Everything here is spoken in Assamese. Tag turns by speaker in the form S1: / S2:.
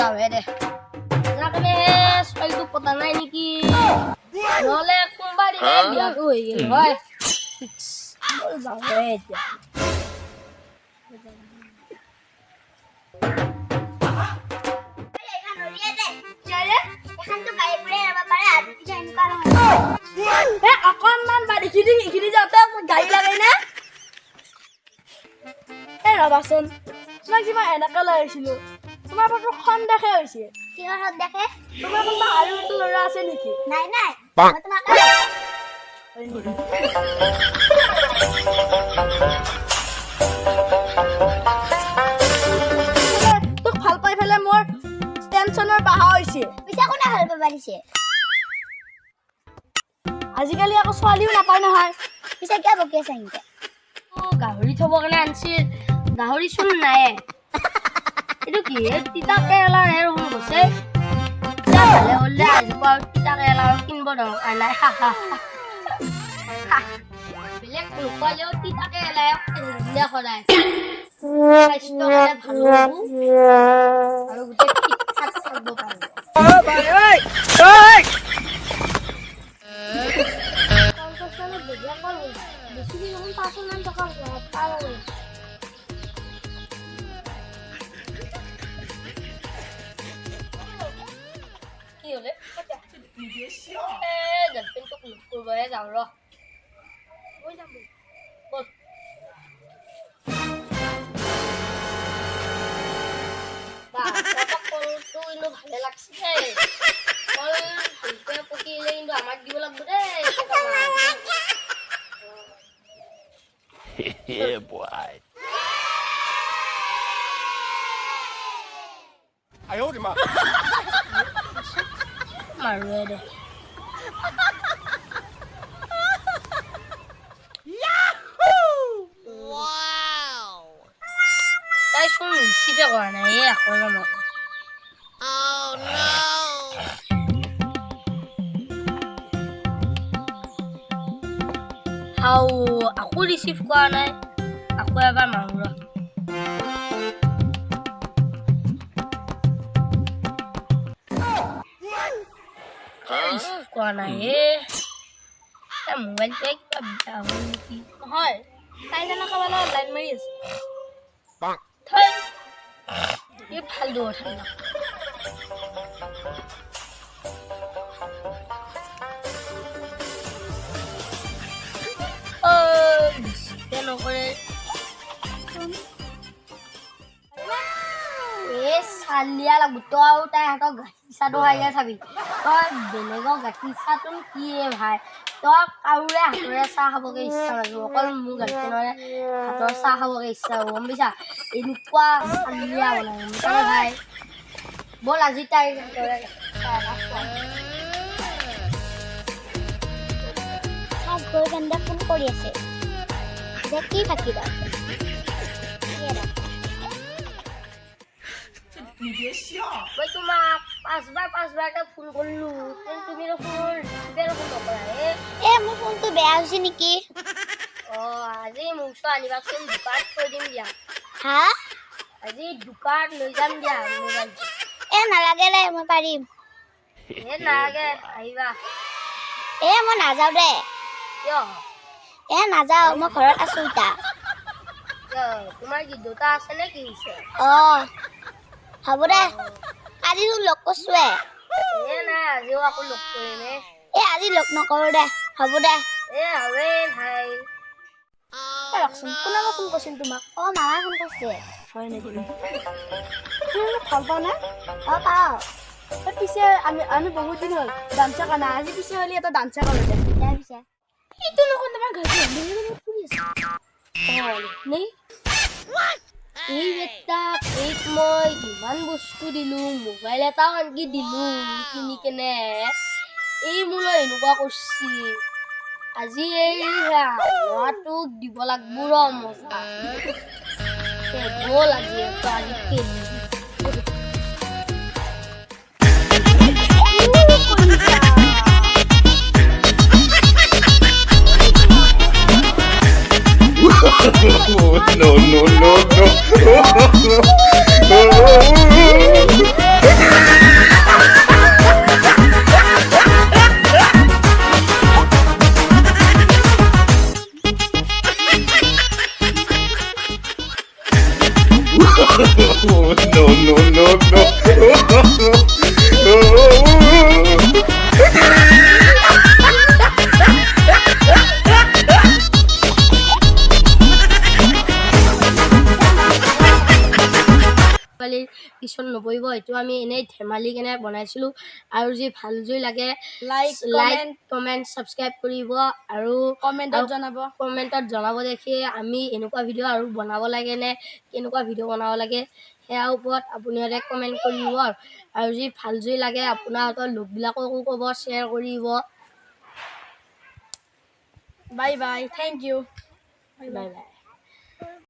S1: যাওঁহে দে যাকনে ছোৱালীটো পতা নাই নেকি নহ'লে কোনোবা দিনা বিয়াটো হৈ গ'ল হয় যাওঁহে এতিয়া অকণমান বাদ এইখিনি যাওঁতে গাড়ী লাগে নে এই ৰবাচোন তোমাক যিমান এনেকৈ লৈ আহিছিলোঁ তোমাৰ ফটো সন্দেহে হৈছে
S2: কিহৰ দেখে
S1: তোমাৰ কোনোবা আৰু এইটো ল'ৰা আছে নেকি
S2: নাই নাই মই তোমাক
S1: তোক ভাল পাই পেলাই মোৰ টেনচনৰ বাহা হৈছে
S2: পিছে কোনে ভাল পাব পাৰিছে
S1: আজিকালি আকৌ ছোৱালীও নাপায় নহয়
S2: পিছে কিয় বকি আছে এনেকে
S1: গাহৰি থ'বৰ কাৰণে আনিছিল গাহৰি চোন নাই এইটো কি তিতা কেৰেলাৰ হে ৰং গৈছে ভালে হ'লে আজিপা তিতা কেৰেলা কিনিব দৰকাৰ নাই বেলেগ নোখোৱালেও তিতা কেৰেলাই সদায় স্বাস্থ্যৰ কাৰণে ভাল হ'ব আৰু গোটেই ঠিক ঠাক থাকিব পাৰিব যাওঁ ৰ ভালে লাগছে পকিলে কিন্তু আমাক দিব লাগিব দেই মাৰোৱে দে তাই চোন ৰিচিভে কৰা নাই এই আকৌ মনত আকৌ ৰিচিভ কৰা নাই আকৌ এবাৰ মাৰো ৰ ৰিচিভ কৰা নাই মোবাইলটোৱে কিবা বেয়া হ'ল নেকি নহয় তাই জানা কাৰোবাৰ লগত লাইন মাৰি আছে এই ফাল্টু কথা নকৰে চালিয়া লাগব তই আৰু তাই হাতক গাখীৰ চাহটো খাইহে চাবি তই বেলেগৰ গাখীৰ চাহটো কি ভাই তই কাৰোৰে হাতৰে চাহ খাবগে ইচ্ছা লাগিব অকল মোৰ গাখীৰৰে হাতৰ চাহ খাবগে ইচ্ছা হ'ব গম পাইছা এনেকুৱা চালিয়া বনাই ভাই বল আজি তাই
S2: গৈ কেন্দ্ৰ ফোন কৰি আছে কি থাকিবা
S1: মই তোমাক পাঁচবাৰকে ফোন কৰিলো তুমি দেখোন নকৰা
S2: মোৰ ফোনটো বেয়া হৈছে নেকি
S1: আজি মোক আনিবাচোন দোকানত থৈ দিম দিয়া
S2: হা
S1: আজি দোকান লৈ যাম দিয়া মোবাইলটো
S2: নালাগে দে মই পাৰিম
S1: নালাগে আহিবা
S2: মই নাযাওঁ দে
S1: কিয়
S2: নাযাওঁ মই ঘৰত আছো এতিয়া
S1: তোমাৰ কি দেউতা আছে নে কি হৈছে
S2: হ'ব দে আজি লগ কৰিছোৱে
S1: নাই আজিও আকৌ লগ কৰিমে
S2: আজি লগ নকৰো দে হ'ব দে
S1: হবে ভাই ৰকচোন কোনে ফোন কৰিছিল তোমাক
S2: মামাই ফোন কৰিছে
S1: হয় নেকি তুমি ভাল পাওঁ নে
S2: পাওঁ
S1: পিছে আমি বহুত দিন হ'ল ডান্সৰ কাৰণে আজি পিছে হ'লে এটা ডান্সৰ কৰোঁ দে
S2: পিছে
S1: এইটো লগত তোমাৰ ঘৰটো ফুৰি আছে এই বেটাক এইক মই ইমান বস্তু দিলোঁ মোবাইল এটাও আনকি দিলোঁ কিনি কেনে এই মোলৈ এনেকুৱা কৰিছে আজি এই ল'ৰাটোক দিব লাগিব ৰ মজা গ'ল আজি
S3: no.
S1: নপৰিব এইটো আমি এনেই ধেমালি কেনে বনাইছিলোঁ আৰু যি ভাল যদি লাগে
S3: লাইক
S1: কমেণ্ট ছাবস্ক্ৰাইব কৰিব আৰু কমেণ্টত জনাব দেখি আমি এনেকুৱা ভিডিঅ' আৰু বনাব লাগে নে কেনেকুৱা ভিডিঅ' বনাব লাগে সেয়াৰ ওপৰত আপোনালোকে কমেণ্ট কৰিব আৰু যি ভাল যদি লাগে আপোনালোকৰ লগবিলাককো ক'ব শ্বেয়াৰ কৰিব
S3: bye bye thank U
S1: bye bye